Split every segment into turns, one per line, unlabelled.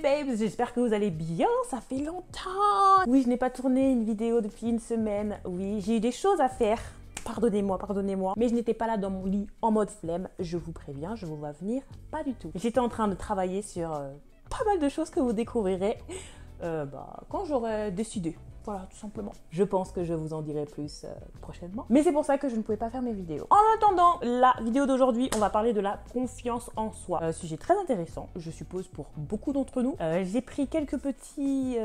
babes, j'espère que vous allez bien, ça fait longtemps. Oui, je n'ai pas tourné une vidéo depuis une semaine. Oui, j'ai eu des choses à faire. Pardonnez-moi, pardonnez-moi. Mais je n'étais pas là dans mon lit en mode flemme, je vous préviens, je vous vois venir, pas du tout. J'étais en train de travailler sur pas mal de choses que vous découvrirez quand j'aurai décidé. Voilà, tout simplement. Je pense que je vous en dirai plus prochainement. Mais c'est pour ça que je ne pouvais pas faire mes vidéos. En attendant, la vidéo d'aujourd'hui, on va parler de la confiance en soi. Sujet très intéressant, je suppose, pour beaucoup d'entre nous. J'ai pris quelques petits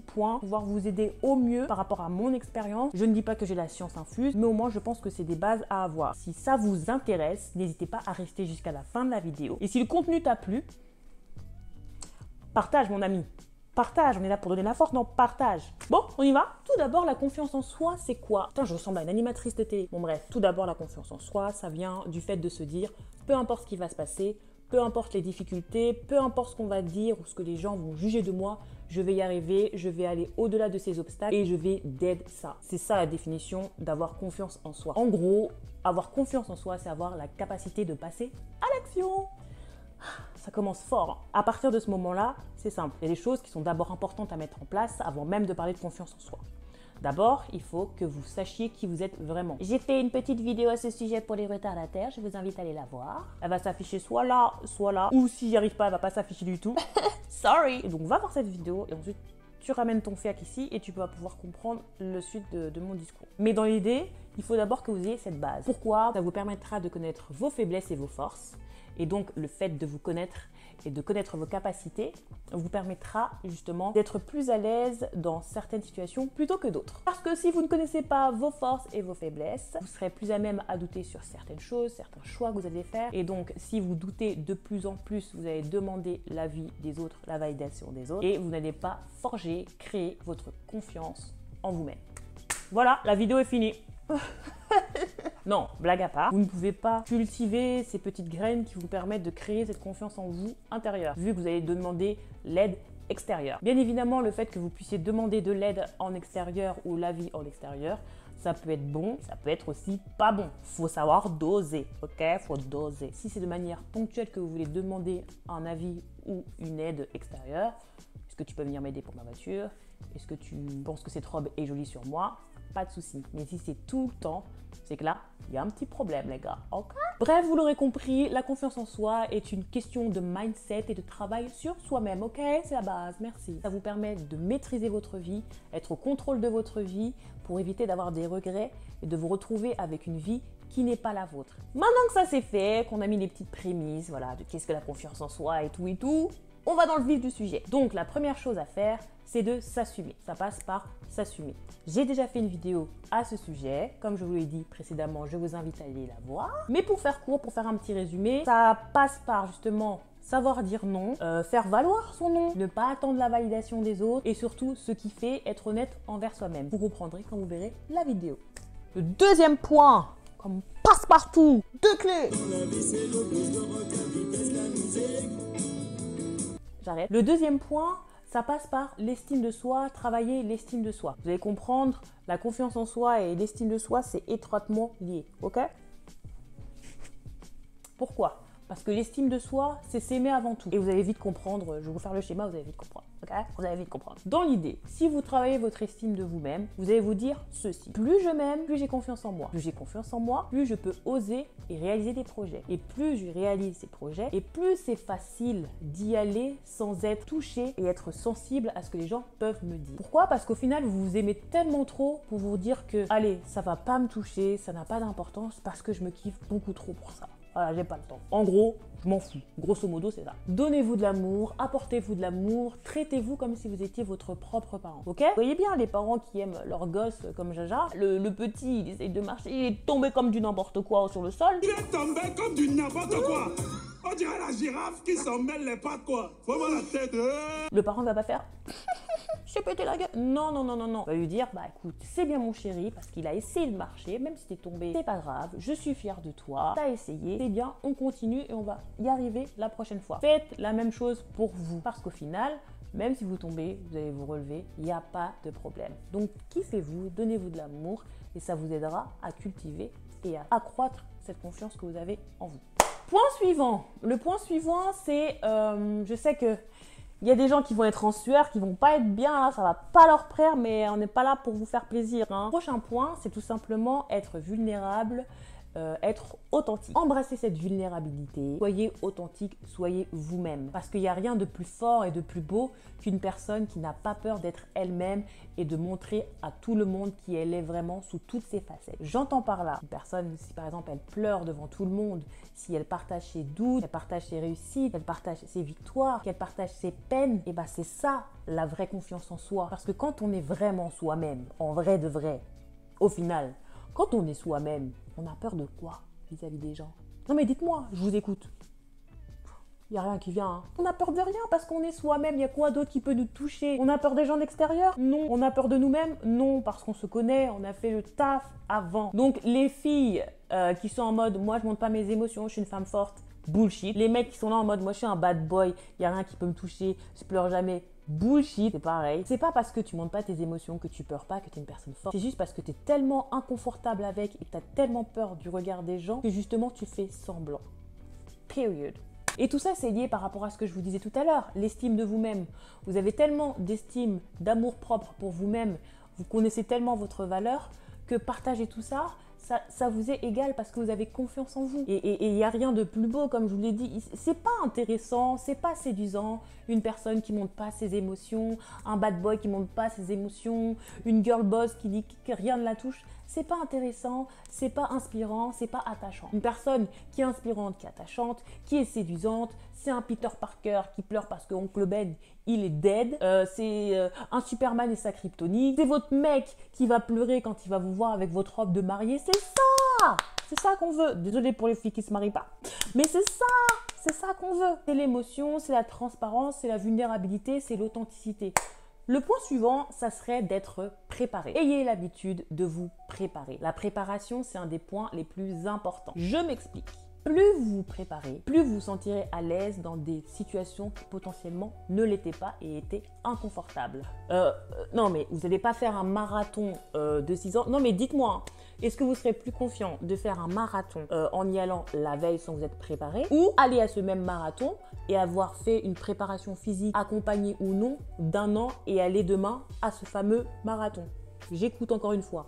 points pour pouvoir vous aider au mieux par rapport à mon expérience. Je ne dis pas que j'ai la science infuse, mais au moins, je pense que c'est des bases à avoir. Si ça vous intéresse, n'hésitez pas à rester jusqu'à la fin de la vidéo. Et si le contenu t'a plu, partage, mon ami. Partage, on est là pour donner la force, non, partage. Bon, on y va. Tout d'abord, la confiance en soi, c'est quoi? Putain, je ressemble à une animatrice de télé. Bon bref, tout d'abord, la confiance en soi, ça vient du fait de se dire, peu importe ce qui va se passer, peu importe les difficultés, peu importe ce qu'on va dire ou ce que les gens vont juger de moi, je vais y arriver, je vais aller au-delà de ces obstacles et je vais dead ça. C'est ça la définition d'avoir confiance en soi. En gros, avoir confiance en soi, c'est avoir la capacité de passer à l'action. Ça commence fort. À partir de ce moment-là, c'est simple. Il y a des choses qui sont d'abord importantes à mettre en place avant même de parler de confiance en soi. D'abord, il faut que vous sachiez qui vous êtes vraiment. J'ai fait une petite vidéo à ce sujet pour les retardataires. Je vous invite à aller la voir. Elle va s'afficher soit là. Ou si j'y arrive pas, elle va pas s'afficher du tout. Sorry. Et donc, va voir cette vidéo et ensuite, tu ramènes ton fiac ici et tu vas pouvoir comprendre le suite de mon discours. Mais dans l'idée, il faut d'abord que vous ayez cette base. Pourquoi? Ça vous permettra de connaître vos faiblesses et vos forces. Et donc, le fait de vous connaître et de connaître vos capacités vous permettra justement d'être plus à l'aise dans certaines situations plutôt que d'autres. Parce que si vous ne connaissez pas vos forces et vos faiblesses, vous serez plus à même à douter sur certaines choses, certains choix que vous allez faire. Et donc, si vous doutez de plus en plus, vous allez demander l'avis des autres, la validation des autres. Et vous n'allez pas forger, créer votre confiance en vous-même. Voilà, la vidéo est finie. Non, blague à part, vous ne pouvez pas cultiver ces petites graines qui vous permettent de créer cette confiance en vous intérieure, vu que vous allez demander l'aide extérieure. Bien évidemment, le fait que vous puissiez demander de l'aide en extérieur ou l'avis en extérieur, ça peut être bon, ça peut être aussi pas bon. Faut savoir doser, ok? Faut doser. Si c'est de manière ponctuelle que vous voulez demander un avis ou une aide extérieure, est-ce que tu peux venir m'aider pour ma voiture? Est-ce que tu penses que cette robe est jolie sur moi? Pas de souci. Mais si c'est tout le temps, c'est que là, il y a un petit problème, les gars. Ok? Bref, vous l'aurez compris, la confiance en soi est une question de mindset et de travail sur soi-même. Ok? C'est la base. Merci. Ça vous permet de maîtriser votre vie, être au contrôle de votre vie pour éviter d'avoir des regrets et de vous retrouver avec une vie qui n'est pas la vôtre. Maintenant que ça c'est fait, qu'on a mis les petites prémices, voilà, de qu'est-ce que la confiance en soi et tout, on va dans le vif du sujet. Donc, la première chose à faire, c'est de s'assumer. Ça passe par s'assumer. J'ai déjà fait une vidéo à ce sujet. Comme je vous l'ai dit précédemment, je vous invite à aller la voir. Mais pour faire court, pour faire un petit résumé, ça passe par justement savoir dire non, faire valoir son non, ne pas attendre la validation des autres et surtout ce qui fait être honnête envers soi-même. Vous comprendrez quand vous verrez la vidéo. Le deuxième point, comme passe-partout, deux clés. J'arrête. Le deuxième point, ça passe par l'estime de soi, travailler l'estime de soi. Vous allez comprendre, la confiance en soi et l'estime de soi, c'est étroitement lié, ok? Pourquoi? Parce que l'estime de soi, c'est s'aimer avant tout. Et vous allez vite comprendre, je vais vous faire le schéma, vous allez vite comprendre, ok? Vous allez vite comprendre. Dans l'idée, si vous travaillez votre estime de vous-même, vous allez vous dire ceci. Plus je m'aime, plus j'ai confiance en moi. Plus j'ai confiance en moi, plus je peux oser et réaliser des projets. Et plus je réalise ces projets, et plus c'est facile d'y aller sans être touché et être sensible à ce que les gens peuvent me dire. Pourquoi? Parce qu'au final, vous vous aimez tellement trop pour vous dire que, allez, ça va pas me toucher, ça n'a pas d'importance parce que je me kiffe beaucoup trop pour ça. Voilà, j'ai pas le temps. En gros, je m'en fous. Grosso modo, c'est ça. Donnez-vous de l'amour, apportez-vous de l'amour, traitez-vous comme si vous étiez votre propre parent. Ok? Vous voyez bien les parents qui aiment leur gosse comme Jaja. Le petit, il essaye de marcher, il est tombé comme du n'importe quoi sur le sol.
Il est tombé comme du n'importe quoi. On dirait la girafe qui s'en mêle les pattes, quoi. Faut voir la tête.
Le parent ne va pas faire j'ai pété la gueule. Non, non, non, non, non. On va lui dire, bah écoute, c'est bien mon chéri, parce qu'il a essayé de marcher, même si t'es tombé, c'est pas grave, je suis fière de toi, t'as essayé, c'est bien, on continue et on va y arriver la prochaine fois. Faites la même chose pour vous, parce qu'au final, même si vous tombez, vous allez vous relever, il n'y a pas de problème. Donc, kiffez-vous, donnez-vous de l'amour, et ça vous aidera à cultiver et à accroître cette confiance que vous avez en vous. Point suivant. Le point suivant, c'est, je sais que Il y a des gens qui vont être en sueur, qui vont pas être bien, là, ça va pas leur plaire, mais on n'est pas là pour vous faire plaisir. Prochain point, c'est tout simplement être vulnérable, être authentique. Embrassez cette vulnérabilité, soyez authentique, soyez vous-même. Parce qu'il n'y a rien de plus fort et de plus beau qu'une personne qui n'a pas peur d'être elle-même et de montrer à tout le monde qui elle est vraiment sous toutes ses facettes. J'entends par là, une personne, si par exemple elle pleure devant tout le monde, si elle partage ses doutes, elle partage ses réussites, elle partage ses victoires, qu'elle partage ses peines, et c'est ça la vraie confiance en soi. Parce que quand on est vraiment soi-même, en vrai de vrai, au final, quand on est soi-même, on a peur de quoi vis-à-vis des gens? Non mais dites-moi, je vous écoute. Il n'y a rien qui vient. On a peur de rien parce qu'on est soi-même. Il y a quoi d'autre qui peut nous toucher? On a peur des gens d'extérieur? Non. On a peur de nous-mêmes? Non, parce qu'on se connaît, on a fait le taf avant. Donc les filles qui sont en mode « moi je montre pas mes émotions, je suis une femme forte », bullshit. Les mecs qui sont là en mode « moi je suis un bad boy, il n'y a rien qui peut me toucher, je pleure jamais ». Bullshit, c'est pareil. C'est pas parce que tu montres pas tes émotions que tu pleures pas que tu es une personne forte. C'est juste parce que tu es tellement inconfortable avec et que tu as tellement peur du regard des gens que justement tu fais semblant. Period. Et tout ça, c'est lié par rapport à ce que je vous disais tout à l'heure, l'estime de vous-même. Vous avez tellement d'estime, d'amour propre pour vous-même, vous connaissez tellement votre valeur que partager tout ça, ça vous est égal parce que vous avez confiance en vous. Et il n'y a rien de plus beau, comme je vous l'ai dit. C'est pas intéressant, c'est pas séduisant. Une personne qui montre pas ses émotions, un bad boy qui montre pas ses émotions, une girl boss qui dit que rien ne la touche. C'est pas intéressant, c'est pas inspirant, c'est pas attachant. Une personne qui est inspirante, qui est attachante, qui est séduisante, c'est un Peter Parker qui pleure parce que Oncle Ben, il est dead. C'est un Superman et sa kryptonite. C'est votre mec qui va pleurer quand il va vous voir avec votre robe de mariée. C'est ça! C'est ça qu'on veut. Désolée pour les filles qui se marient pas. Mais c'est ça qu'on veut. C'est l'émotion, c'est la transparence, c'est la vulnérabilité, c'est l'authenticité. Le point suivant, ça serait d'être préparé. Ayez l'habitude de vous préparer. La préparation, c'est un des points les plus importants. Je m'explique. Plus vous vous préparez, plus vous vous sentirez à l'aise dans des situations qui potentiellement ne l'étaient pas et étaient inconfortables. Non mais vous n'allez pas faire un marathon de 6 ans. Non mais dites-moi, est-ce que vous serez plus confiant de faire un marathon en y allant la veille sans vous être préparé ou aller à ce même marathon et avoir fait une préparation physique accompagnée ou non d'un an et aller demain à ce fameux marathon? J'écoute encore une fois.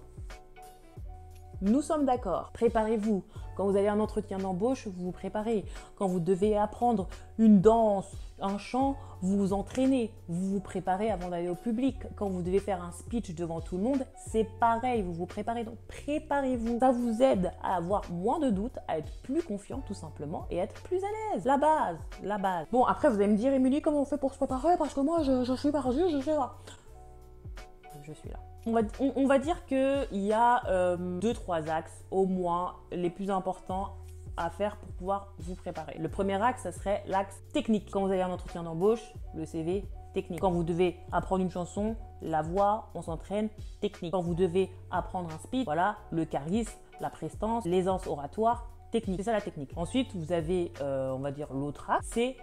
Nous sommes d'accord. Préparez-vous. Quand vous avez un entretien d'embauche, vous vous préparez. Quand vous devez apprendre une danse, un chant, vous vous entraînez. Vous vous préparez avant d'aller au public. Quand vous devez faire un speech devant tout le monde, c'est pareil. Vous vous préparez. Donc, préparez-vous. Ça vous aide à avoir moins de doutes, à être plus confiant tout simplement et être plus à l'aise. La base. La base. Bon, après, vous allez me dire, Émilie, comment on fait pour se préparer? Parce que moi, je suis perdue, je sais pas. Je suis là. On va dire qu'il y a 2-3 axes au moins les plus importants à faire pour pouvoir vous préparer. Le premier axe, ça serait l'axe technique. Quand vous avez un entretien d'embauche, le CV technique. Quand vous devez apprendre une chanson, la voix, on s'entraîne, technique. Quand vous devez apprendre un speech, voilà, le charisme, la prestance, l'aisance oratoire, technique. C'est ça la technique. Ensuite, vous avez, on va dire, l'autre axe, c'est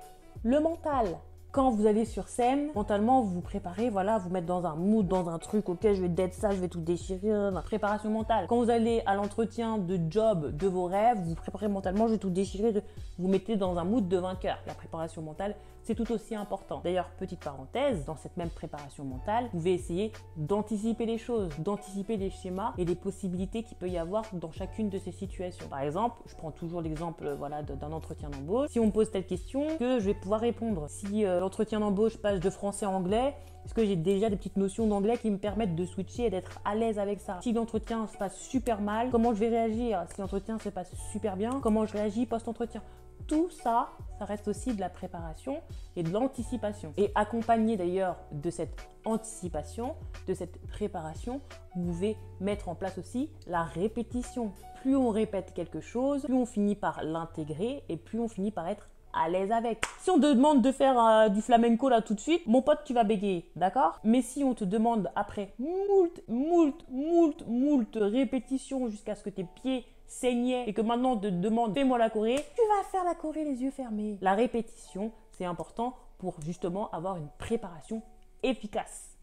le mental. Quand vous allez sur scène, mentalement, vous vous préparez, voilà, vous mettre dans un mood, dans un truc, ok, je vais dead ça, je vais tout déchirer, préparation mentale. Quand vous allez à l'entretien de job de vos rêves, vous vous préparez mentalement, je vais tout déchirer, vous mettez dans un mood de vainqueur. La préparation mentale, c'est tout aussi important. D'ailleurs, petite parenthèse, dans cette même préparation mentale, vous pouvez essayer d'anticiper les choses, d'anticiper les schémas et les possibilités qu'il peut y avoir dans chacune de ces situations. Par exemple, je prends toujours l'exemple voilà, d'un entretien d'embauche. Si on me pose telle question, que je vais pouvoir répondre. Si l'entretien d'embauche passe de français à anglais, est-ce que j'ai déjà des petites notions d'anglais qui me permettent de switcher et d'être à l'aise avec ça? Si l'entretien se passe super mal, comment je vais réagir? Si l'entretien se passe super bien, comment je réagis post-entretien? Tout ça, ça reste aussi de la préparation et de l'anticipation. Et accompagné d'ailleurs de cette anticipation, de cette préparation, vous pouvez mettre en place aussi la répétition. Plus on répète quelque chose, plus on finit par l'intégrer et plus on finit par être à l'aise avec. Si on te demande de faire du flamenco là tout de suite, mon pote, tu vas bégayer, d'accord? Mais si on te demande après moult répétitions jusqu'à ce que tes pieds saignaient et que maintenant on te demande fais-moi la choré, tu vas faire la choré les yeux fermés. La répétition, c'est important pour justement avoir une préparation efficace.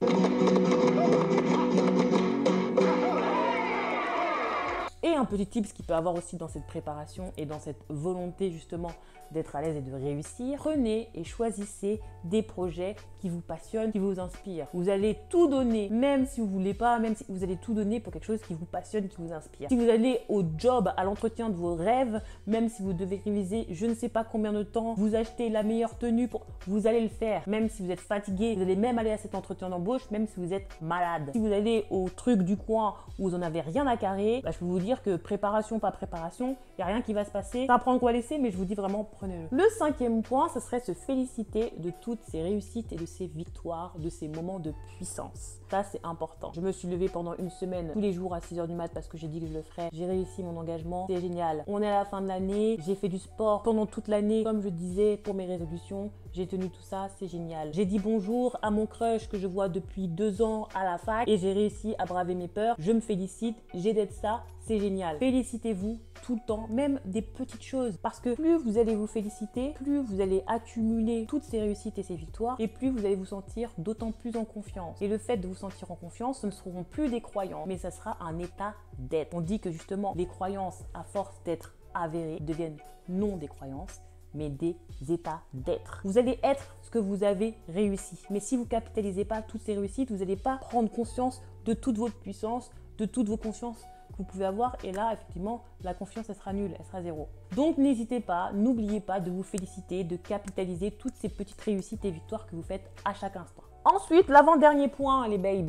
Et un petit tips qu'il peut avoir aussi dans cette préparation et dans cette volonté justement d'être à l'aise et de réussir, prenez et choisissez des projets qui vous passionnent, qui vous inspirent. Vous allez tout donner, même si vous voulez pas, même si vous allez tout donner pour quelque chose qui vous passionne, qui vous inspire. Si vous allez au job, à l'entretien de vos rêves, même si vous devez réviser je ne sais pas combien de temps, vous achetez la meilleure tenue, vous allez le faire. Même si vous êtes fatigué, vous allez même aller à cet entretien d'embauche, même si vous êtes malade. Si vous allez au truc du coin où vous n'en avez rien à carrer, je peux vous dire que préparation, pas préparation, il n'y a rien qui va se passer. Ça prendre quoi laisser, mais je vous dis vraiment, prenez-le. Le 5e point, ce serait se féliciter de toutes ces réussites et de ces victoires, de ces moments de puissance. Ça, c'est important. Je me suis levée pendant une semaine, tous les jours à 6h du mat parce que j'ai dit que je le ferais. J'ai réussi mon engagement, c'est génial. On est à la fin de l'année, j'ai fait du sport pendant toute l'année, comme je disais, pour mes résolutions. J'ai tenu tout ça, c'est génial. J'ai dit bonjour à mon crush que je vois depuis 2 ans à la fac et j'ai réussi à braver mes peurs. Je me félicite, j'ai d'être ça, c'est génial. Félicitez-vous tout le temps, même des petites choses. Parce que plus vous allez vous féliciter, plus vous allez accumuler toutes ces réussites et ces victoires et plus vous allez vous sentir d'autant plus en confiance. Et le fait de vous sentir en confiance, ce ne seront plus des croyances, mais ça sera un état d'être. On dit que justement, les croyances, à force d'être avérées, deviennent non des croyances, mais des états d'être. Vous allez être ce que vous avez réussi. Mais si vous ne capitalisez pas toutes ces réussites, vous n'allez pas prendre conscience de toute votre puissance, de toutes vos consciences que vous pouvez avoir. Et là, effectivement, la confiance, elle sera nulle, elle sera zéro. Donc, n'hésitez pas, n'oubliez pas de vous féliciter, de capitaliser toutes ces petites réussites et victoires que vous faites à chaque instant. Ensuite, l'avant-dernier point, les babes.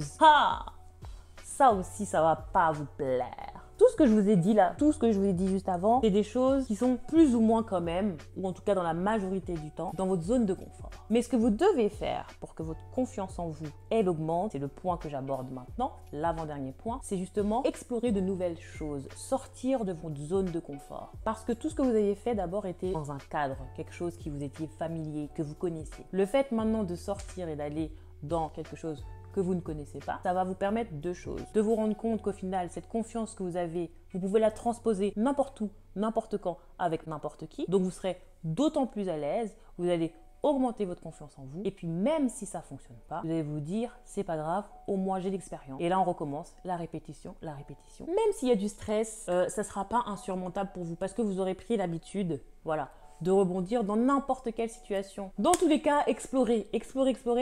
Ça aussi, ça va pas vous plaire. Tout ce que je vous ai dit là, tout ce que je vous ai dit juste avant, c'est des choses qui sont plus ou moins quand même, ou en tout cas dans la majorité du temps, dans votre zone de confort. Mais ce que vous devez faire pour que votre confiance en vous, elle augmente, c'est le point que j'aborde maintenant, l'avant-dernier point, c'est justement explorer de nouvelles choses, sortir de votre zone de confort. Parce que tout ce que vous avez fait d'abord était dans un cadre, quelque chose qui vous était familier, que vous connaissiez. Le fait maintenant de sortir et d'aller dans quelque chose que vous ne connaissez pas, ça va vous permettre 2 choses. De vous rendre compte qu'au final, cette confiance que vous avez, vous pouvez la transposer n'importe où, n'importe quand, avec n'importe qui. Donc vous serez d'autant plus à l'aise, vous allez augmenter votre confiance en vous. Et puis même si ça ne fonctionne pas, vous allez vous dire, c'est pas grave, au moins j'ai l'expérience. Et là on recommence, la répétition, la répétition. Même s'il y a du stress, ça ne sera pas insurmontable pour vous parce que vous aurez pris l'habitude, voilà, de rebondir dans n'importe quelle situation. Dans tous les cas, explorez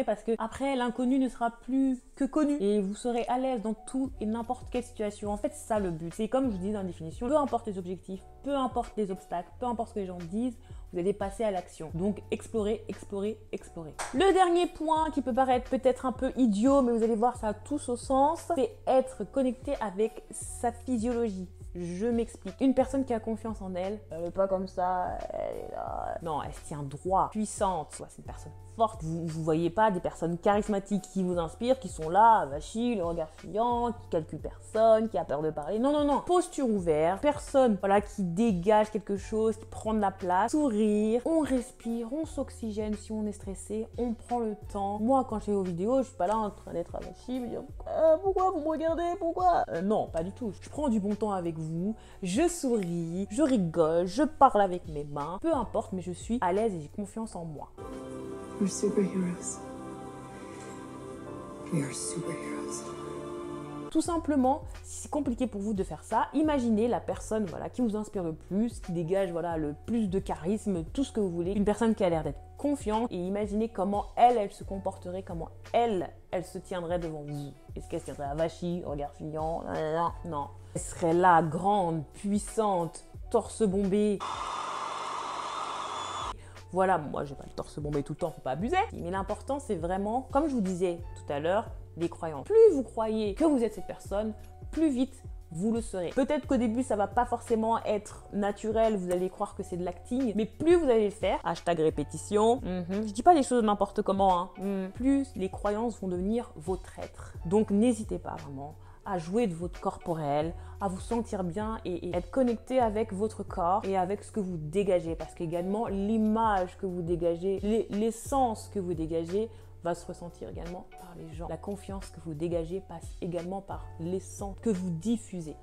parce que après l'inconnu ne sera plus que connu et vous serez à l'aise dans tout et n'importe quelle situation. En fait, c'est ça le but. C'est comme je dis dans la définition, peu importe les objectifs, peu importe les obstacles, peu importe ce que les gens disent, vous allez passer à l'action. Donc explorez. Le dernier point qui peut paraître peut-être un peu idiot, mais vous allez voir, ça a tout son sens, c'est être connecté avec sa physiologie. Je m'explique. Une personne qui a confiance en elle, elle n'est pas comme ça, elle est là. Non, elle se tient droit, puissante. C'est une personne forte. Vous voyez pas des personnes charismatiques qui vous inspirent, qui sont là, vachis, le regard fuyant, qui calculent personne, qui a peur de parler. Non. Posture ouverte, personne, voilà, qui dégage quelque chose, qui prend de la place, sourire, on respire, on s'oxygène si on est stressé, on prend le temps. Moi, quand je fais vos vidéos, je suis pas là en train d'être vachis, me dire pourquoi vous me regardez, pourquoi non, pas du tout. Je prends du bon temps avec vous, je souris, je rigole, je parle avec mes mains, peu importe, mais je suis à l'aise et j'ai confiance en moi.
We're superheroes. We are superheroes.
Tout simplement, si c'est compliqué pour vous de faire ça, imaginez la personne qui vous inspire le plus, qui dégage le plus de charisme, tout ce que vous voulez. Une personne qui a l'air d'être confiante et imaginez comment elle se comporterait, comment elle se tiendrait devant vous. Est-ce qu'elle se tiendrait à vachie, regard fuyant? Non. Elle serait là, grande, puissante, torse bombé. Voilà, moi j'ai pas le torse bombé tout le temps, faut pas abuser. Mais l'important c'est vraiment, comme je vous disais tout à l'heure, les croyances. Plus vous croyez que vous êtes cette personne, plus vite vous le serez. Peut-être qu'au début ça va pas forcément être naturel, vous allez croire que c'est de l'acting, mais plus vous allez le faire, #répétition, je dis pas les choses n'importe comment, plus les croyances vont devenir votre être. Donc n'hésitez pas vraiment à jouer de votre corporel, à vous sentir bien et être connecté avec votre corps et avec ce que vous dégagez. Parce qu'également, l'image que vous dégagez, l'essence que vous dégagez va se ressentir également par les gens. La confiance que vous dégagez passe également par l'essence que vous diffusez.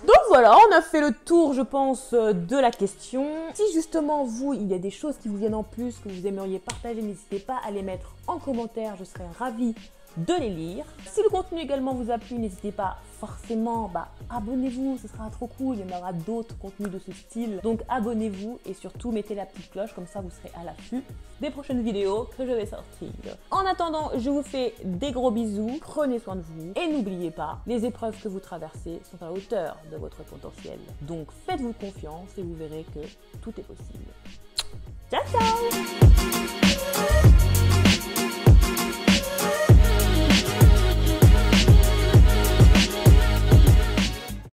Donc voilà, on a fait le tour, je pense, de la question. Si justement, vous, il y a des choses qui vous viennent en plus, que vous aimeriez partager, n'hésitez pas à les mettre en commentaire. Je serais ravie de les lire. Si le contenu également vous a plu, n'hésitez pas forcément, abonnez-vous, ce sera trop cool, il y en aura d'autres contenus de ce style. Donc abonnez-vous et surtout mettez la petite cloche, comme ça vous serez à l'affût des prochaines vidéos que je vais sortir. En attendant, je vous fais des gros bisous, prenez soin de vous et n'oubliez pas, les épreuves que vous traversez sont à la hauteur de votre potentiel. Donc faites-vous confiance et vous verrez que tout est possible. Ciao ciao!